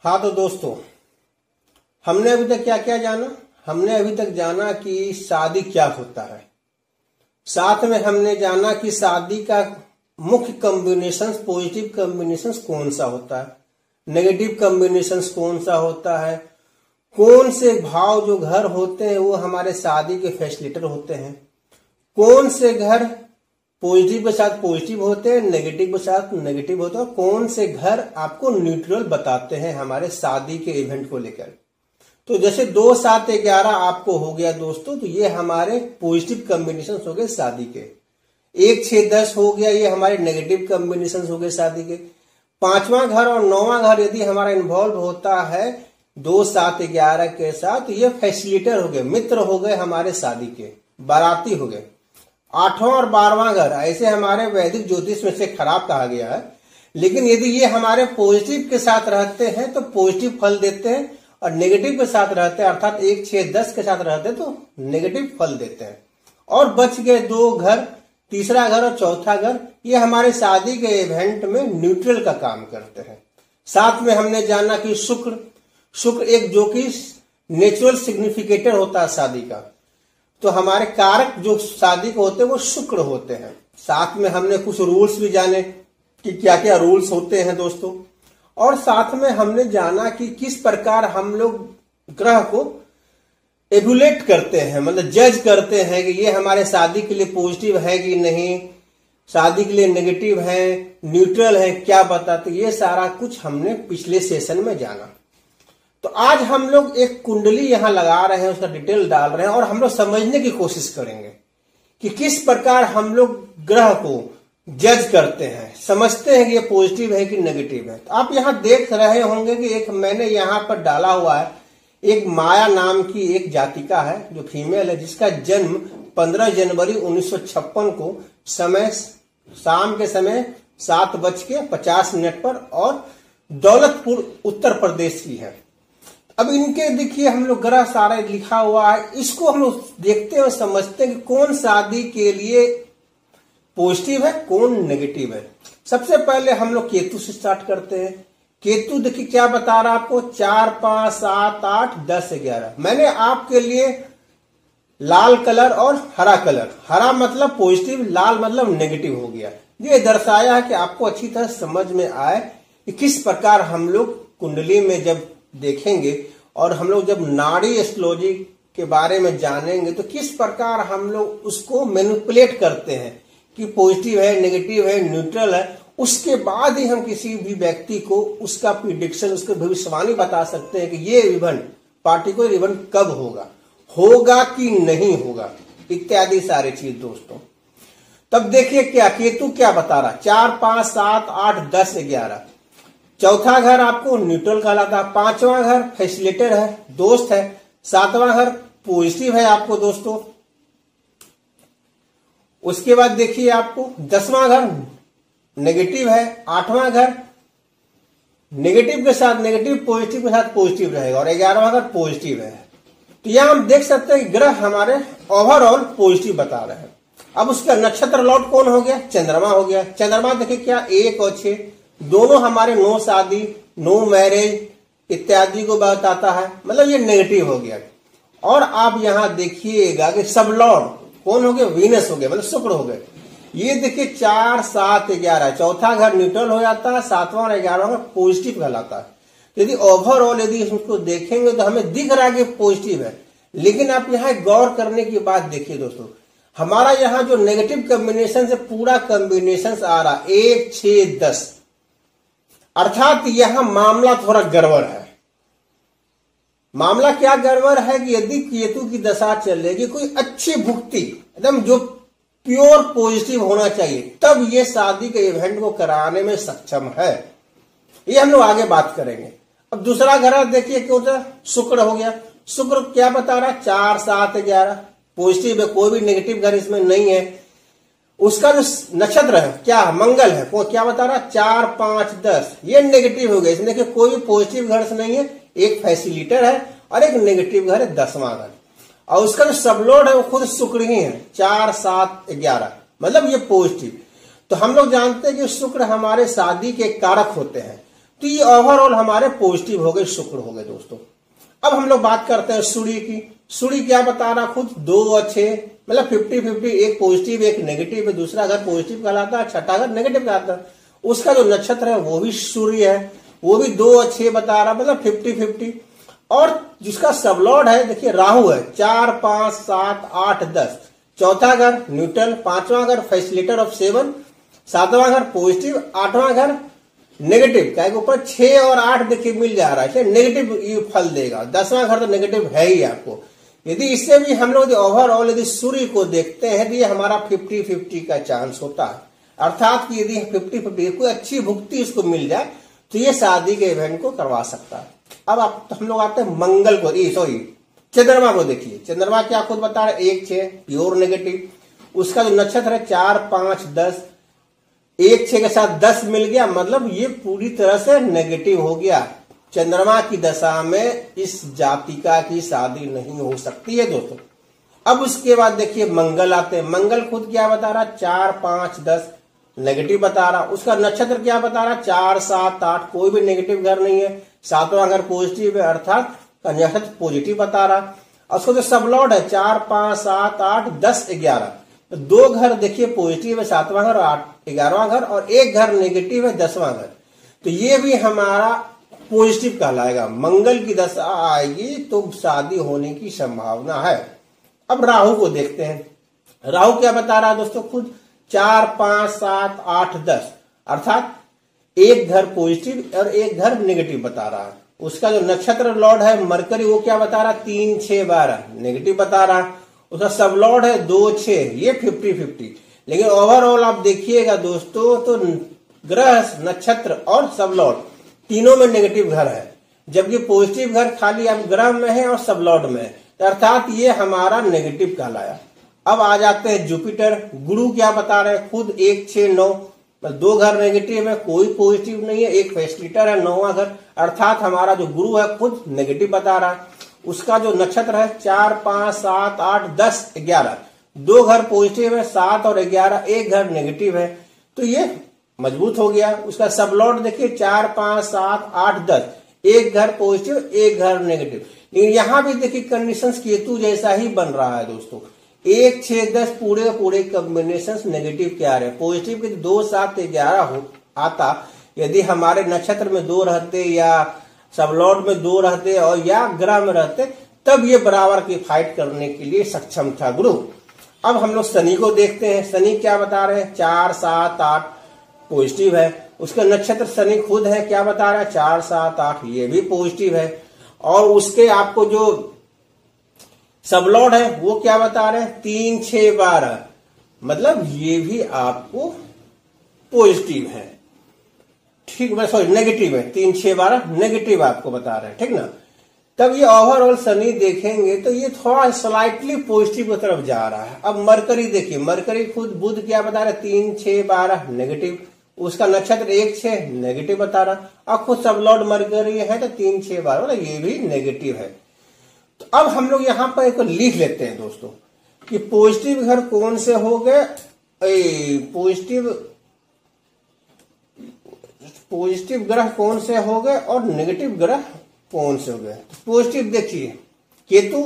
हाँ तो दोस्तों, हमने अभी तक क्या क्या जाना। हमने अभी तक जाना कि शादी क्या होता है। साथ में हमने जाना कि शादी का मुख्य कॉम्बिनेशंस, पॉजिटिव कॉम्बिनेशंस कौन सा होता है, नेगेटिव कॉम्बिनेशंस कौन सा होता है, कौन से भाव जो घर होते हैं वो हमारे शादी के फैसिलिटेटर होते हैं, कौन से घर पॉजिटिव के साथ पॉजिटिव होते हैं, नेगेटिव के साथ नेगेटिव होते हैं, कौन से घर आपको न्यूट्रल बताते हैं हमारे शादी के इवेंट को लेकर। तो जैसे 2, 7, 11 आपको हो गया दोस्तों, तो ये हमारे पॉजिटिव कॉम्बिनेशन हो गए शादी के। 1, 6, 10 हो गया, ये हमारे नेगेटिव कॉम्बिनेशन हो गए शादी के। 5वां घर और 9वां घर यदि हमारा इन्वॉल्व होता है 2, 7, 11 के साथ, तो ये फैसिलिटेटर हो गए, मित्र हो गए हमारे शादी के, बाराती हो गए। 8वां और 12वां घर ऐसे हमारे वैदिक ज्योतिष में से खराब कहा गया है, लेकिन यदि ये हमारे पॉजिटिव के साथ रहते हैं तो पॉजिटिव फल देते हैं, और नेगेटिव के साथ रहते हैं अर्थात 1, 6, 10 के साथ रहते हैं तो नेगेटिव फल देते हैं। और बच गए 2 घर, तीसरा घर और चौथा घर, ये हमारे शादी के इवेंट में न्यूट्रल का काम करते हैं। साथ में हमने जाना कि शुक्र एक जो कि नेचुरल सिग्निफिकेटर होता है शादी का, तो हमारे कारक जो शादी को होते हैं वो शुक्र होते हैं। साथ में हमने कुछ रूल्स भी जाने कि क्या क्या रूल्स होते हैं दोस्तों, और साथ में हमने जाना कि किस प्रकार हम लोग ग्रह को एवुलेट करते हैं, मतलब जज करते हैं कि ये हमारे शादी के लिए पॉजिटिव है कि नहीं, शादी के लिए नेगेटिव है, न्यूट्रल है, क्या बताते, ये सारा कुछ हमने पिछले सेशन में जाना। तो आज हम लोग एक कुंडली यहां लगा रहे हैं, उसका डिटेल डाल रहे हैं और हम लोग समझने की कोशिश करेंगे कि किस प्रकार हम लोग ग्रह को जज करते हैं, समझते हैं कि ये पॉजिटिव है कि नेगेटिव है। तो आप यहां देख रहे होंगे कि एक मैंने यहां पर डाला हुआ है, एक माया नाम की एक जातिका है जो फीमेल है, जिसका जन्म 15 जनवरी 1956 को समय शाम के समय 7:50 पर और दौलतपुर उत्तर प्रदेश की है। अब इनके देखिए हम लोग ग्रह सारा लिखा हुआ है, इसको हम लोग देखते हैं और समझते हैं कि कौन शादी के लिए पॉजिटिव है, कौन नेगेटिव है। सबसे पहले हम लोग केतु से स्टार्ट करते हैं। केतु देखिए क्या बता रहा है आपको, 4, 5, 7, 8, 10, 11। मैंने आपके लिए लाल कलर और हरा कलर, हरा मतलब पॉजिटिव, लाल मतलब नेगेटिव हो गया। ये दर्शाया है कि आपको अच्छी तरह समझ में आए कि किस प्रकार हम लोग कुंडली में जब देखेंगे और हम लोग जब नाड़ी एस्ट्रोलॉजी के बारे में जानेंगे तो किस प्रकार हम लोग उसको मैनिपुलेट करते हैं कि पॉजिटिव है, नेगेटिव है, न्यूट्रल है। उसके बाद ही हम किसी भी व्यक्ति को उसका प्रिडिक्शन, उसकी भविष्यवाणी बता सकते हैं कि ये इवेंट, पार्टिकुलर इवेंट कब होगा कि नहीं होगा, इत्यादि सारी चीज दोस्तों। तब देखिए क्या केतु क्या बता रहा, 4, 5, 7, 8, 10, 11। चौथा घर आपको न्यूट्रल कहलाता है, 5वां घर फैसिलिटेटर है, दोस्त है, 7वां घर पॉजिटिव है आपको दोस्तों। उसके बाद देखिए आपको 10वां घर नेगेटिव है, 8वां घर नेगेटिव के साथ नेगेटिव, पॉजिटिव के साथ पॉजिटिव रहेगा, और 11वां घर पॉजिटिव है। तो यहां हम देख सकते हैं कि ग्रह हमारे ओवरऑल पॉजिटिव बता रहे हैं। अब उसका नक्षत्र लॉर्ड कौन हो गया, चंद्रमा हो गया। चंद्रमा देखिए क्या 1 और 6 दोनों हमारे नो शादी, नो मैरिज इत्यादि को बताता है, मतलब ये नेगेटिव हो गया। और आप यहां देखिएगा कि सब लॉर्ड कौन हो गए, वीनस हो गए, मतलब शुक्र हो गए। ये देखिए 4, 7, 11, चौथा घर न्यूट्रल हो जाता है, 7वां और 11वां घर पॉजिटिव कहलाता है। यदि ओवरऑल यदि इसको देखेंगे तो हमें दिख रहा है कि पॉजिटिव है, लेकिन आप यहाँ गौर करने की बात देखिए दोस्तों, हमारा यहाँ जो नेगेटिव कॉम्बिनेशन से पूरा कॉम्बिनेशन आ रहा 1, 6, 10, अर्थात यहां मामला थोड़ा गड़बड़ है। मामला क्या गड़बड़ है कि यदि केतु की दशा चलेगी, कोई अच्छी भुक्ति एकदम जो प्योर पॉजिटिव होना चाहिए, तब ये शादी के इवेंट को कराने में सक्षम है। ये हम लोग आगे बात करेंगे। अब दूसरा घर देखिए क्या होता है, शुक्र हो गया। शुक्र क्या बता रहा है, 4, 7, 11 पॉजिटिव है, कोई भी नेगेटिव घर इसमें नहीं है। उसका जो नक्षत्र है क्या, मंगल है, वो क्या बता रहा है, 4, 5, 10, ये नेगेटिव हो गया। इसमें देखिए कोई भी पॉजिटिव घर से नहीं है, एक फैसिलिटेटर है और एक नेगेटिव घर है, 10वां घर। और उसका जो सबलॉर्ड है वो खुद शुक्र ही है, 4, 7, 11, मतलब ये पॉजिटिव। तो हम लोग जानते हैं कि शुक्र हमारे शादी के कारक होते हैं। तो ये ओवरऑल हमारे पॉजिटिव हो गए, शुक्र हो गए दोस्तों। अब हम लोग बात करते हैं सूर्य की। सूर्य क्या बता रहा खुद, 2 और 6 मतलब 50-50, एक पॉजिटिव एक नेगेटिव है, दूसरा घर पॉजिटिव कहलाता है, छठा घर नेगेटिव कहलाता है। उसका जो नक्षत्र है वो भी सूर्य है, वो भी 2 और 6 बता रहा, मतलब 50-50। और जिसका सबलॉर्ड है देखिए राहु है, 4, 5, 7, 8, 10। चौथा घर न्यूट्रल, 5वां घर फैसिलिटर ऑफ 7, 7वां घर पॉजिटिव, 8वां घर नेगेटिव। क्या ऊपर 6 और 8 देखिए मिल जा रहा है, नेगेटिव ये फल देगा। 10वां घर तो नेगेटिव है ही आपको। यदि इससे भी हम लोग ओवरऑल यदि सूर्य को देखते हैं तो ये हमारा 50-50 का चांस होता है। अर्थात कि यदि 50-50 कोई अच्छी भुक्ति इसको मिल जाए तो ये शादी के इवेंट को करवा सकता है। अब हम लोग आते हैं मंगल को, सॉरी चंद्रमा को देखिए। चंद्रमा क्या खुद बता रहे, 1, 6 प्योर नेगेटिव। उसका जो नक्षत्र है 4, 5, 10, 1, 6 के साथ 10 मिल गया, मतलब ये पूरी तरह से नेगेटिव हो गया। चंद्रमा की दशा में इस जातिका की शादी नहीं हो सकती है दोस्तों। अब उसके बाद देखिए मंगल आते हैं। मंगल खुद क्या बता रहा, 4, 5, 10 नेगेटिव बता रहा। उसका नक्षत्र क्या बता रहा, 4, 7, 8 कोई भी नेगेटिव घर नहीं है। 7वां घर पॉजिटिव है, अर्थात नक्षत्र पॉजिटिव बता रहा। और उसको जो सबलॉर्ड है 4, 5, 7, 8, 10, 11, 2 घर देखिए पॉजिटिव है, 7वां घर और 11वां घर, और 1 घर नेगेटिव है, 10वां घर। तो ये भी हमारा पॉजिटिव कहलाएगा। मंगल की दशा आएगी तो शादी होने की संभावना है। अब राहु को देखते हैं। राहु क्या बता रहा है दोस्तों खुद, 4, 5, 7, 8, 10, अर्थात 1 घर पॉजिटिव और 1 घर नेगेटिव बता रहा है। उसका जो नक्षत्र लॉर्ड है मरकरी, वो क्या बता रहा, 3, 6, 12 नेगेटिव बता रहा। उसका सब लॉर्ड है 2, 6, ये 50-50। लेकिन ओवरऑल आप देखिएगा दोस्तों तो ग्रह, नक्षत्र और सब लॉर्ड तीनों में नेगेटिव घर है, जबकि पॉजिटिव घर खाली अब ग्रह में है और सब लॉर्ड में है, अर्थात ये हमारा नेगेटिव कहलाया। अब आ जाते हैं जुपिटर। गुरु क्या बता रहे हैं खुद, 1, 6, 9, 2 घर नेगेटिव है, कोई पॉजिटिव नहीं है, 1 फैसिलिटर है, 9वां घर, अर्थात हमारा जो गुरु है खुद नेगेटिव बता रहा है। उसका जो नक्षत्र है 4, 5, 7, 8, 10, 11, 2 घर पॉजिटिव है, 7 और 11, 1 घर नेगेटिव है, तो ये मजबूत हो गया। उसका सबलॉर्ड देखिए 4, 5, 7, 8, 10, 1 घर पॉजिटिव, 1 घर नेगेटिव। लेकिन यहां भी देखिए कंडीशंस केतु जैसा ही बन रहा है दोस्तों। 1, 6, 10 पूरे कॉम्बिनेशन नेगेटिव क्या रहे, पॉजिटिव के 2, 7, 11 आता। यदि हमारे नक्षत्र में 2 रहते या सबलॉर्ड में 2 रहते और या ग्रह में रहते, तब ये बराबर की फाइट करने के लिए सक्षम था गुरु। अब हम लोग शनि को देखते हैं। शनि क्या बता रहे हैं, 4, 7, 8 पॉजिटिव है। उसका नक्षत्र शनि खुद है, क्या बता रहा है, 4, 7, 8 ये भी पॉजिटिव है। और उसके आपको जो सबलॉर्ड है वो क्या बता रहे हैं, 3, 6, 12, मतलब ये भी आपको पॉजिटिव है, ठीक है, सॉरी नेगेटिव है, 3, 6, 12 नेगेटिव आपको बता रहे हैं, ठीक ना। तब ये ओवरऑल शनि देखेंगे तो ये थोड़ा स्लाइटली पॉजिटिव की तरफ जा रहा है। अब मरकरी देखिए, मरकरी खुद बुध क्या बता रहा है, 3, 6, 12 नेगेटिव। उसका नक्षत्र 1, 6 नेगेटिव बता रहा। अब खुद सबलॉर्ड मरकरी है तो 3, 6, 12 मतलब ये भी नेगेटिव है। तो अब हम लोग यहां पर एक लिख लेते हैं दोस्तों कि पॉजिटिव घर कौन से हो गए, पॉजिटिव ग्रह कौन से हो गए और नेगेटिव ग्रह कौन से हो गए। तो पॉजिटिव देखिए केतु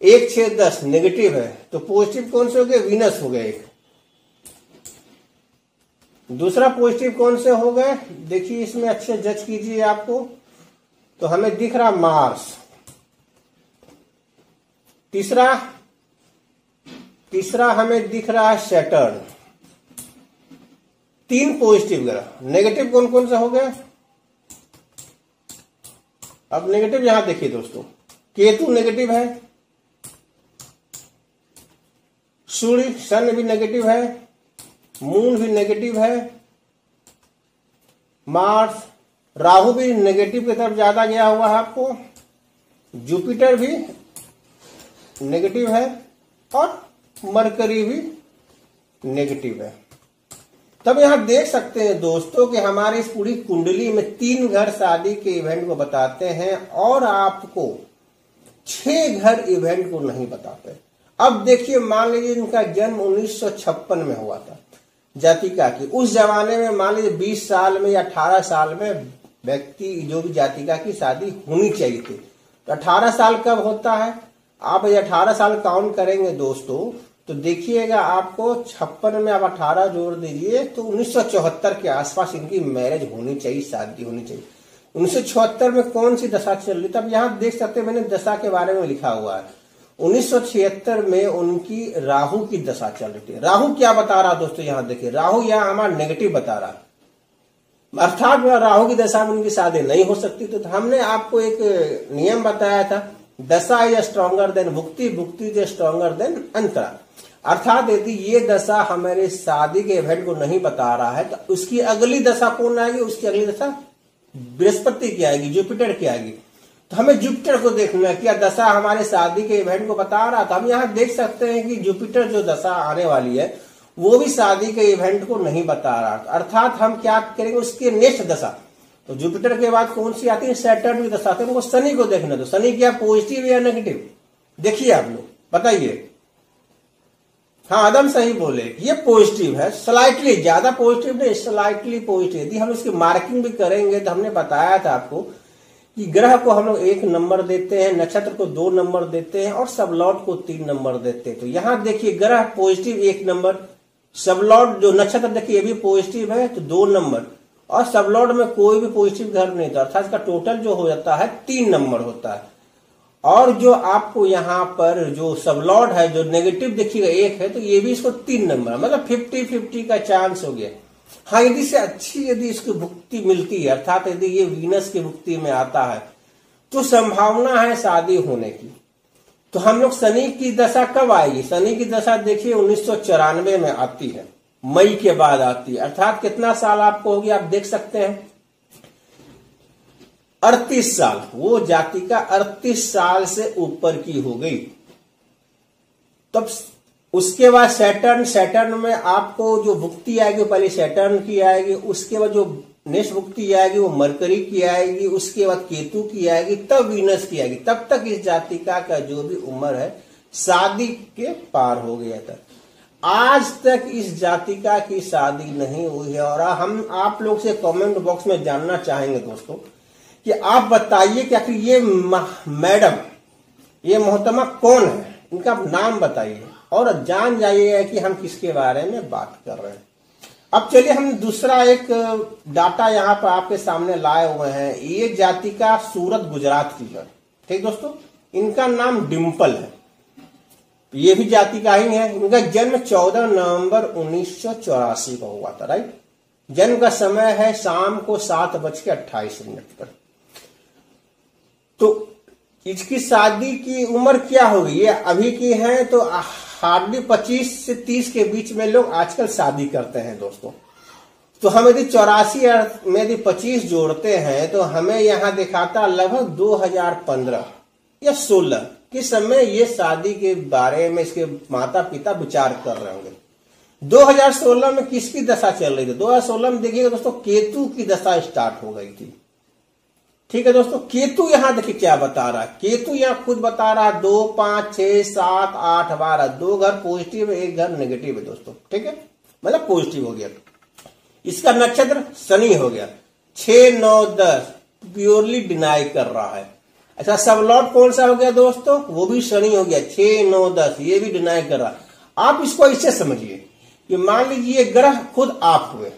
1, 6, 10 नेगेटिव है, तो पॉजिटिव कौन से हो गए, वीनस हो गए एक। दूसरा पॉजिटिव कौन से हो गए, देखिए इसमें अच्छे जज कीजिए आपको, तो हमें दिख रहा मार्स। तीसरा हमें दिख रहा है सैटर्न। 3 पॉजिटिव ग्रह। नेगेटिव कौन कौन से हो गए, अब नेगेटिव यहां देखिए दोस्तों, केतु नेगेटिव है, सूर्य सन भी नेगेटिव है, मून भी नेगेटिव है, मार्स, राहु भी नेगेटिव की तरफ ज्यादा गया हुआ है आपको, जुपिटर भी नेगेटिव है और मरकरी भी नेगेटिव है। तब यहां देख सकते हैं दोस्तों कि हमारी इस पूरी कुंडली में 3 घर शादी के इवेंट को बताते हैं और आपको 6 घर इवेंट को नहीं बताते। अब देखिए मान लीजिए इनका जन्म 1956 में हुआ था जातिका की, उस जमाने में मान लीजिए 20 साल में या 18 साल में व्यक्ति जो भी जातिका की शादी होनी चाहिए थी। तो 18 साल कब होता है? आप 18 साल काउंट करेंगे दोस्तों तो देखिएगा आपको 56 में आप 18 जोड़ दीजिए तो 1974 के आसपास इनकी मैरिज होनी चाहिए, शादी होनी चाहिए। 1976 में कौन सी दशा चल रही? तब यहाँ देख सकते हैं मैंने दशा के बारे में लिखा हुआ है। 1976 में उनकी राहु की दशा चल रही थी। राहु क्या बता रहा दोस्तों? यहाँ देखिए, राहु यहाँ हमारा नेगेटिव बता रहा, अर्थात राहु की दशा में उनकी शादी नहीं हो सकती। तो हमने आपको एक नियम बताया था, dasha is stronger than bhukti, bhukti is stronger than antara. अर्थात यदि ये दशा हमारे शादी के इवेंट को नहीं बता रहा है तो उसकी अगली दशा कौन आएगी? उसकी अगली दशा बृहस्पति की आएगी, जुपिटर की आएगी। तो हमें जुपिटर को देखना है, क्या दशा हमारे शादी के इवेंट को बता रहा था। हम यहाँ देख सकते हैं कि जुपिटर जो दशा आने वाली है वो भी शादी के इवेंट को नहीं बता रहा। अर्थात हम क्या करेंगे, उसके नेक्स्ट दशा, तो जुपिटर के बाद कौन सी आती है? सैटर्न की दशा आती है। हमको शनि को देखना, तो शनि क्या पॉजिटिव या नेगेटिव? देखिए आप लोग बताइए। हाँ, एकदम सही बोले, ये पॉजिटिव है, स्लाइटली, ज्यादा पॉजिटिव नहीं, स्लाइटली पॉजिटिव। यदि हम इसकी मार्किंग भी करेंगे तो हमने बताया था आपको कि ग्रह को हम लोग 1 नंबर देते हैं, नक्षत्र को 2 नंबर देते हैं और सबलॉट को 3 नंबर देते हैं। तो यहाँ देखिए ग्रह पॉजिटिव 1 नंबर, सबलॉट जो नक्षत्र देखिए ये भी पॉजिटिव है तो 2 नंबर, और सबलॉट में कोई भी पॉजिटिव घर नहीं था, अर्थात इसका टोटल जो हो जाता है 3 नंबर होता है। और जो आपको यहाँ पर जो सबलॉट है जो नेगेटिव देखिएगा 1 है तो ये भी इसको 3 नंबर, मतलब 50-50 का चांस हो गया। हाँ, यदि से अच्छी यदि इसकी भुक्ति मिलती है, अर्थात यदि ये वीनस की भुक्ति में आता है तो संभावना है शादी होने की। तो हम लोग शनि की दशा कब आएगी? शनि की दशा देखिए 1994 में आती है, मई के बाद आती है। अर्थात कितना साल आपको हो गया? आप देख सकते हैं 38 साल। वो जातिका 38 साल से ऊपर की हो गई। तब उसके बाद सैटर्न में आपको जो भुक्ति आएगी पहले सैटर्न की आएगी, उसके बाद जो नेक्स्ट भुक्ति आएगी वो मरकरी की आएगी, उसके बाद केतु की आएगी, तब वीनस की आएगी। तब तक इस जातिका का जो भी उम्र है शादी के पार हो गया था। आज तक इस जातिका की शादी नहीं हुई है। और हम आप लोग से कमेंट बॉक्स में जानना चाहेंगे दोस्तों कि आप बताइए कि आखिर ये मैडम, ये मोहतरमा कौन है, इनका नाम बताइए और जान जाइए कि हम किसके बारे में बात कर रहे हैं। अब चलिए हम दूसरा एक डाटा यहाँ पर आपके सामने लाए हुए हैं। ये जातिका सूरत गुजरात की है, ठीक दोस्तों। इनका नाम डिम्पल है, ये भी जातिका ही है। इनका जन्म 14 नवंबर 1984 को हुआ था, राइट। जन्म का समय है शाम को 7:28 पर। तो इसकी शादी की उम्र क्या होगी? ये अभी की है तो हार्डली 25 से 30 के बीच में लोग आजकल शादी करते हैं दोस्तों। तो हम यदि 84 में यदि 25 जोड़ते हैं तो हमें यहाँ दिखाता लगभग 2015 या 16 के समय ये शादी के बारे में इसके माता पिता विचार कर रहे होंगे। 2016 में किसकी दशा चल रही थी? 2016 में देखिएगा दोस्तों केतु की दशा स्टार्ट हो गई थी, ठीक है दोस्तों। केतु यहाँ देखिए क्या बता रहा है, केतु यहाँ खुद बता रहा है 2, 5, 6, 7, 8, 12, 2 घर पॉजिटिव है, 1 घर नेगेटिव है दोस्तों, ठीक है, मतलब पॉजिटिव हो गया। इसका नक्षत्र शनि हो गया, 6, 9, 10 प्योरली डिनाई कर रहा है। अच्छा, सबलॉट कौन सा हो गया दोस्तों? वो भी शनि हो गया, 6, 9, 10 ये भी डिनाई कर रहा है। आप इसको ऐसे समझिए कि मान लीजिए ग्रह खुद आप हुए,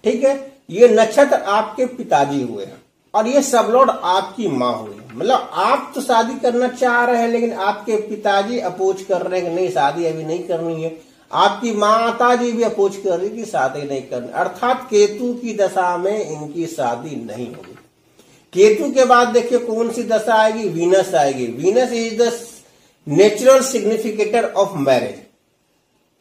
ठीक है, ये नक्षत्र आपके पिताजी हुए और ये सबलॉट आपकी माँ हुई। मतलब आप तो शादी करना चाह रहे हैं लेकिन आपके पिताजी अपोज कर रहे हैं कि नहीं शादी अभी नहीं करनी है, आपकी माता जी भी अपोज कर रही कि शादी नहीं करनी। अर्थात केतु की दशा में इनकी शादी नहीं होगी। केतु के बाद देखिए कौन सी दशा आएगी? वीनस आएगी। Venus is the natural significator of marriage.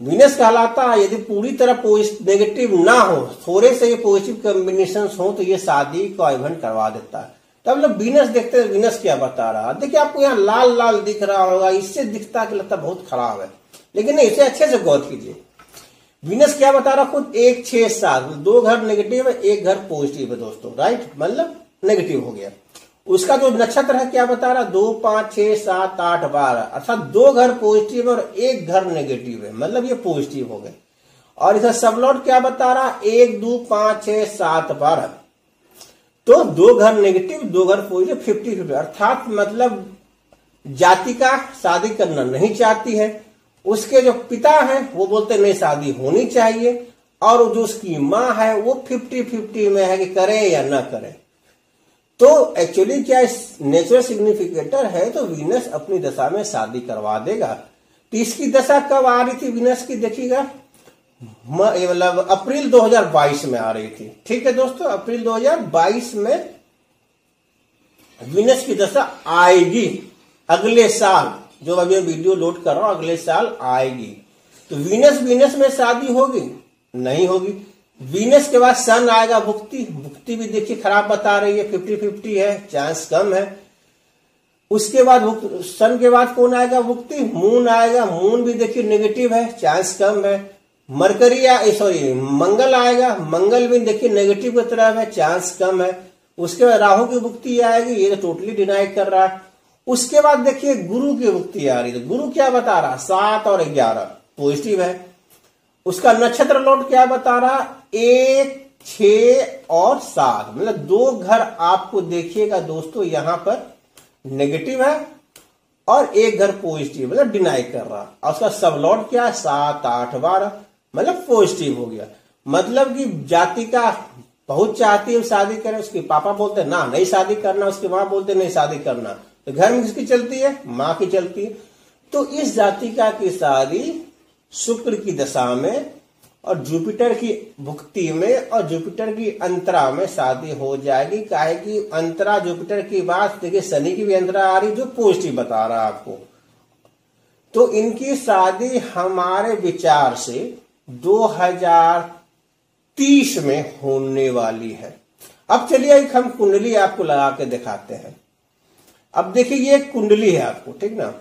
Venus कहलाता है यदि पूरी तरह नेगेटिव ना हो, थोड़े से ये पॉजिटिव कॉम्बिनेशन हो तो ये शादी का इवेंट करवा देता है। तब लोग वीनस देखते हैं, वीनस क्या बता रहा है। देखिए आपको यहाँ लाल लाल दिख रहा होगा, इससे दिखता कि लगता बहुत खराब है, लेकिन नहीं, इसे अच्छे से गौर कीजिए। वीनस क्या बता रहा खुद? 1, 6, 7 2 घर नेगेटिव है, 1 घर पॉजिटिव है दोस्तों, राइट, मतलब नेगेटिव हो गया। उसका जो नक्षत्र है क्या बता रहा? 2, 5, 6, 7, 8, 12, अर्थात 2 घर पॉजिटिव और 1 घर नेगेटिव है, मतलब ये पॉजिटिव हो गए। और इसका सबलॉट क्या बता रहा? 1, 2, 5, 6, 7, 12। तो 2 घर नेगेटिव 2 घर पॉजिटिव 50-50, अर्थात मतलब जाति का शादी करना नहीं चाहती है। उसके जो पिता हैं वो बोलते नहीं शादी होनी चाहिए, और जो उसकी माँ है वो 50-50 में है कि करें या ना करें। तो एक्चुअली क्या नेचुरल सिग्निफिकेटर है, तो वीनस अपनी दशा में शादी करवा देगा। तो इसकी दशा कब आ रही थी वीनस की, देखिएगा मतलब अप्रैल 2022 में आ रही थी। ठीक है दोस्तों, अप्रैल 2022 में वीनस की दशा आएगी अगले साल, जो अभी वीडियो लोड कर रहा हूं अगले साल आएगी। तो वीनस में शादी होगी नहीं होगी। वीनस के बाद सन आएगा, भुक्ति भी देखिए खराब बता रही है, 50-50 है, चांस कम है। उसके बाद सन के बाद कौन आएगा, भुक्ति मून आएगा, मून भी देखिए नेगेटिव है, चांस कम है। मंगल आएगा, मंगल भी देखिए नेगेटिव की तरफ है, चांस कम है। उसके बाद राहु की भुक्ति आएगी, ये तो टोटली डिनाई कर रहा है। उसके बाद देखिए गुरु की भुक्ति आ रही है, तो गुरु क्या बता रहा, 7 और 11 पॉजिटिव है। उसका नक्षत्र लॉर्ड क्या बता रहा, 1, 6 और 7, मतलब 2 घर आपको देखिएगा दोस्तों यहां पर नेगेटिव है और 1 घर पॉजिटिव, मतलब डिनाई कर रहा। और उसका सब लॉर्ड क्या है, 7, 8, 12, मतलब पॉजिटिव हो गया। मतलब कि जाति का बहुत चाहती है शादी करे, उसके पापा बोलते ना नहीं शादी करना, उसकी माँ बोलते नहीं शादी करना, तो घर में किसकी चलती है, माँ की चलती है। तो इस जातिका की शादी शुक्र की दशा में और जुपिटर की भुक्ति में और जुपिटर की अंतरा में शादी हो जाएगी। काहे कि अंतरा जुपिटर की बात देखिए, शनि की भी अंतरा आ रही जो पॉजिटिव बता रहा है आपको। तो इनकी शादी हमारे विचार से 2030 में होने वाली है। अब चलिए एक हम कुंडली आपको लगा के दिखाते हैं। अब देखिए ये कुंडली है आपको, ठीक ना।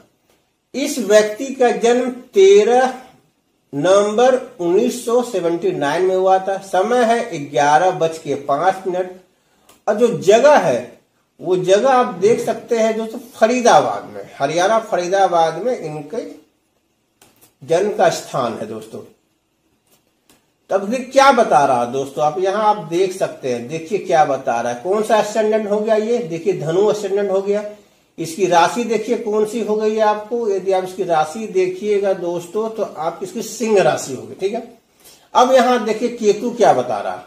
इस व्यक्ति का जन्म 13 नवंबर 1979 में हुआ था। समय है 11:05 और जो जगह है वो जगह आप देख सकते हैं दोस्तों, फरीदाबाद में, हरियाणा फरीदाबाद में इनके जन्म का स्थान है दोस्तों। तब क्या बता रहा है दोस्तों, आप यहां आप देख सकते हैं, देखिए क्या बता रहा है। कौन सा असेंडेंट हो गया, ये देखिए धनु असेंडेंट हो गया। इसकी राशि देखिए कौन सी हो गई है आपको, यदि आप इसकी राशि देखिएगा दोस्तों तो आप इसकी सिंह राशि होगी, ठीक है। अब यहां देखिए केतु क्या बता रहा है,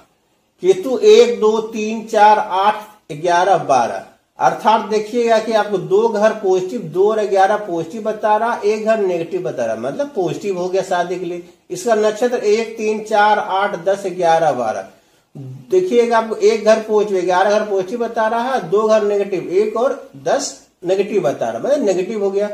केतु 1, 2, 3, 4, 8, 11, 12, अर्थात देखिएगा कि आपको 2 घर पॉजिटिव, 2 और 11 पॉजिटिव बता रहा, 1 घर नेगेटिव बता रहा, मतलब पॉजिटिव हो गया शादी के लिए। इसका नक्षत्र 1, 3, 4, 8, 10, 11, 12, देखिएगा आपको 1 घर पॉजिटिव, 11 घर पॉजिटिव बता रहा है, 2 घर नेगेटिव, 1 और 10 नेगेटिव बता रहा, मतलब नेगेटिव हो गया।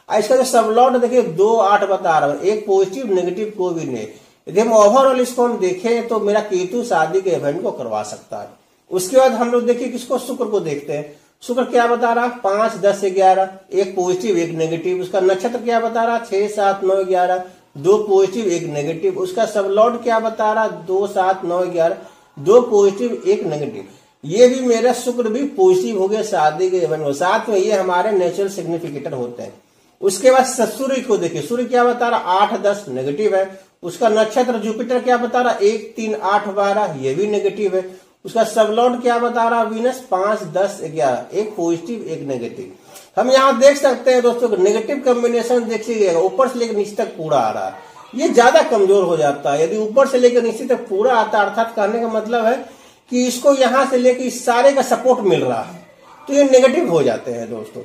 इसका जो सब लॉर्ड देखिए 2, 8 बता रहा है, 1 पॉजिटिव नेगेटिव कोई भी नहीं। यदि हम ओवरऑल इसको हम देखें तो मेरा केतु शादी के इवेंट को करवा सकता है। उसके बाद हम लोग देखिए किसको, शुक्र को देखते हैं। शुक्र क्या बता रहा, 5, 10, 11, 1 पॉजिटिव 1 नेगेटिव। उसका नक्षत्र क्या बता रहा, 6, 7, 9, 11, 2 पॉजिटिव 1 नेगेटिव। उसका सब लॉर्ड क्या बता रहा, 2, 7, 9, 11, 2 पॉजिटिव 1 नेगेटिव। ये भी मेरा शुक्र भी पॉजिटिव हो गया शादी के इवेंट में। साथ में ये हमारे नेचुरल सिग्निफिकेटर होते हैं। उसके बाद सूर्य को देखिए, सूर्य क्या बता रहा, 8, 10 नेगेटिव है। उसका नक्षत्र जुपिटर क्या बता रहा, 1, 3, 8, 12, ये भी नेगेटिव है। उसका सब लॉर्ड क्या बता रहा, वीनस 5, 10, 11, 1 पॉजिटिव 1 नेगेटिव। हम यहाँ देख सकते हैं दोस्तों नेगेटिव कॉम्बिनेशन देखिएगा, ऊपर से लेकर नीचे तक पूरा आ रहा है, ये ज्यादा कमजोर हो जाता है। यदि ऊपर से लेकर नीचे तक पूरा आता, अर्थात कहने का मतलब है कि इसको यहां से लेकर इस सारे का सपोर्ट मिल रहा है, तो ये नेगेटिव हो जाते हैं दोस्तों।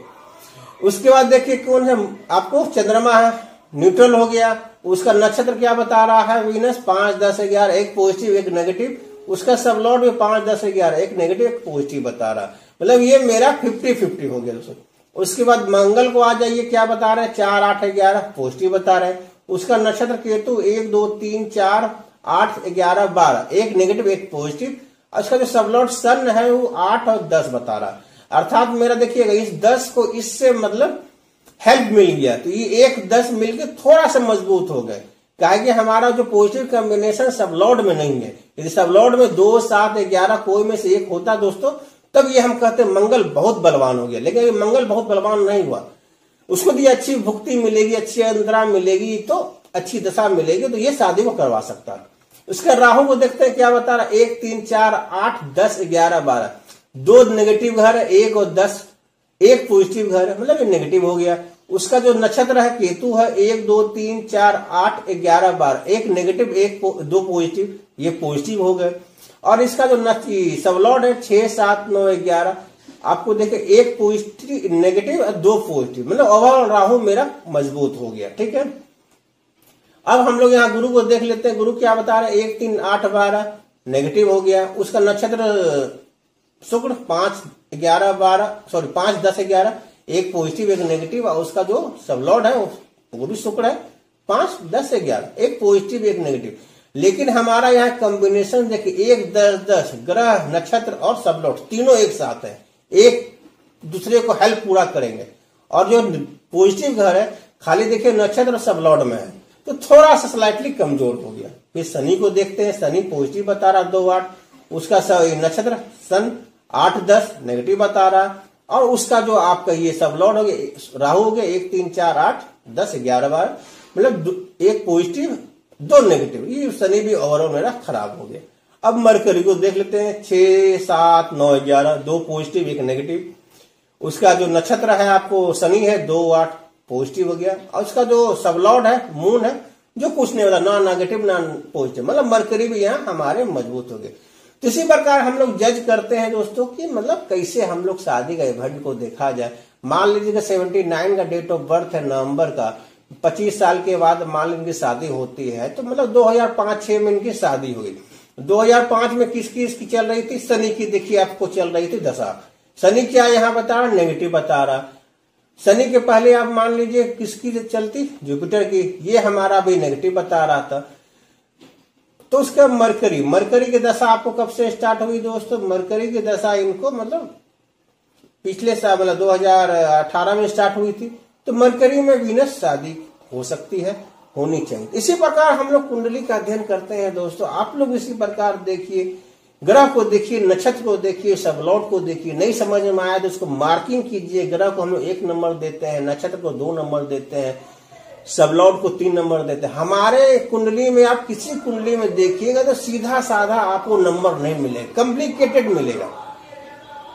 उसके बाद देखिए कौन है आपको, चंद्रमा है, न्यूट्रल हो गया। उसका नक्षत्र क्या बता रहा है, वीनस 5, 10, 11, 1 पॉजिटिव 1 नेगेटिव। उसका सब लॉर्ड भी 5, 10, 11, 1 नेगेटिव 1 पॉजिटिव बता रहा, मतलब ये मेरा 50-50 हो गया दोस्तों। उसके बाद मंगल को आ जाइए, क्या बता रहे हैं, 4, 8, 11 पॉजिटिव बता रहे हैं। उसका नक्षत्र केतु 1, 2, 3, 4, 8, 11, 12, 1 नेगेटिव 1 पॉजिटिव। उसका जो सब लॉर्ड सन है वो 8 और 10 बता रहा, अर्थात मेरा देखिएगा इस 10 को इससे मतलब हेल्प मिल गया, तो ये 1, 10 मिलकर थोड़ा सा मजबूत हो गए। काहे कि हमारा जो पॉजिटिव कॉम्बिनेशन सब लॉर्ड में नहीं है। यदि सब लॉर्ड में 2, 7, 11 कोई में से एक होता दोस्तों, तब ये हम कहते मंगल बहुत बलवान हो गया। लेकिन ये मंगल बहुत बलवान नहीं हुआ, उसको भी अच्छी भुक्ति मिलेगी, अच्छी अंतरा मिलेगी, तो अच्छी दशा मिलेगी, तो ये शादी को करवा सकता है। उसका राहु को देखते हैं क्या बता रहा, 1, 3, 4, 8, 10, 11, 12, दो नेगेटिव घर है, 1 और 10, एक पॉजिटिव घर है, मतलब ये नेगेटिव हो गया। उसका जो नक्षत्र है केतु है, 1 2 3 4 8 11 12, एक नेगेटिव दो पॉजिटिव, ये पॉजिटिव हो गए। और इसका जो सबलॉर्ड है 6 7 9 11, आपको देखे एक पॉजिटिव नेगेटिव और दो पॉजिटिव, मतलब ओवरऑल राहु मेरा मजबूत हो गया। ठीक है, अब हम लोग यहाँ गुरु को देख लेते हैं। गुरु क्या बता रहे हैं, 1 3 8 12 नेगेटिव हो गया। उसका नक्षत्र शुक्र 5 11 12 सॉरी 5 10 11, एक पॉजिटिव एक नेगेटिव, और उसका जो सबलॉर्ड है वो भी शुक्र है 5 10 11, एक पॉजिटिव एक नेगेटिव। लेकिन हमारा यहाँ कॉम्बिनेशन देखिए 1 10 10, ग्रह नक्षत्र और सबलॉर्ड तीनों एक साथ है, एक दूसरे को हेल्प पूरा करेंगे। और जो पॉजिटिव घर है खाली देखिए नक्षत्र और सबलॉर्ड में है, तो थोड़ा सा स्लाइटली कमजोर हो गया। फिर शनि को देखते हैं, शनि पॉजिटिव बता रहा 2 8, उसका नक्षत्र सन 8 10 नेगेटिव बता रहा, और उसका जो आपका ये सबलॉर्ड हो गया राहु हो गया 1 3 4 8 10 11 12, मतलब एक पॉजिटिव दो नेगेटिव, ये शनि भी ओवरऑल मेरा खराब हो गया। अब मरकरी को देख लेते हैं, 6 7 9 11, दो पॉजिटिव एक नेगेटिव। उसका जो नक्षत्र है आपको शनि है 2 8 पॉजिटिव हो गया, और उसका जो सबलॉर्ड है मून है जो कुछ नहीं होता, ना नेगेटिव ना पॉजिटिव, मतलब मरकरी भी यहाँ हमारे मजबूत हो गए। तो इसी प्रकार हम लोग जज करते हैं दोस्तों कि मतलब कैसे हम लोग शादी का इवेंट को देखा जाए। मान लीजिए कि 79 का डेट ऑफ बर्थ है नवंबर का, 25 साल के बाद मान लीजिए शादी होती है, तो मतलब 2005-6 में इनकी शादी हुई। 2005 में किसकी चल रही थी, शनि की देखिए आपको चल रही थी दशा। शनि क्या यहाँ बता रहा, नेगेटिव बता रहा। शनि के पहले आप मान लीजिए किसकी चलती, जुपिटर की, ये हमारा भी नेगेटिव बता रहा था। तो उसका मरकरी की दशा आपको कब से स्टार्ट हुई दोस्तों, मरकरी की दशा इनको मतलब पिछले साल मतलब 2018 में स्टार्ट हुई थी। तो मरकरी में वीनस शादी हो सकती है, होनी चाहिए। इसी प्रकार हम लोग कुंडली का अध्ययन करते हैं दोस्तों। आप लोग इसी प्रकार देखिए, ग्रह को देखिए, नक्षत्र को देखिए, सबलॉर्ड को देखिए। नहीं समझ में आया तो उसको मार्किंग कीजिए। ग्रह को हम लोग 1 नंबर देते हैं, नक्षत्र को 2 नंबर देते हैं, सबलॉर्ड को 3 नंबर देते हैं। हमारे कुंडली में आप किसी कुंडली में देखिएगा तो सीधा साधा आपको नंबर नहीं मिलेगा, कॉम्प्लिकेटेड मिलेगा,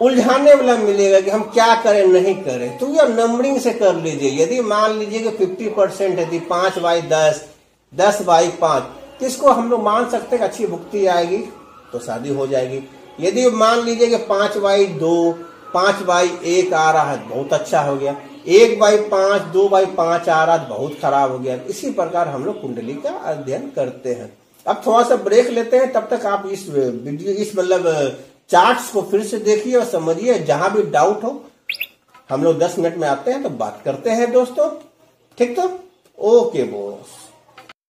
उलझाने वाला मिलेगा कि हम क्या करें नहीं करें। तो यह नंबरिंग से कर लीजिए। यदि मान लीजिए कि 50% यदि 5/10 10/5, तो इसको हम लोग मान सकते हैं अच्छी भुक्ति आएगी तो शादी हो जाएगी। यदि मान लीजिए कि 5/2 5/1 आ रहा है, बहुत अच्छा हो गया। 1/5 2/5 आ रहा है, बहुत खराब हो गया। इसी प्रकार हम लोग कुंडली का अध्ययन करते हैं। अब थोड़ा सा ब्रेक लेते हैं, तब तक आप इस वीडियो इस मतलब चार्ट्स को फिर से देखिए और समझिए। जहां भी डाउट हो हम लोग 10 मिनट में आते हैं तो बात करते हैं दोस्तों। ठीक, तो ओके बॉस।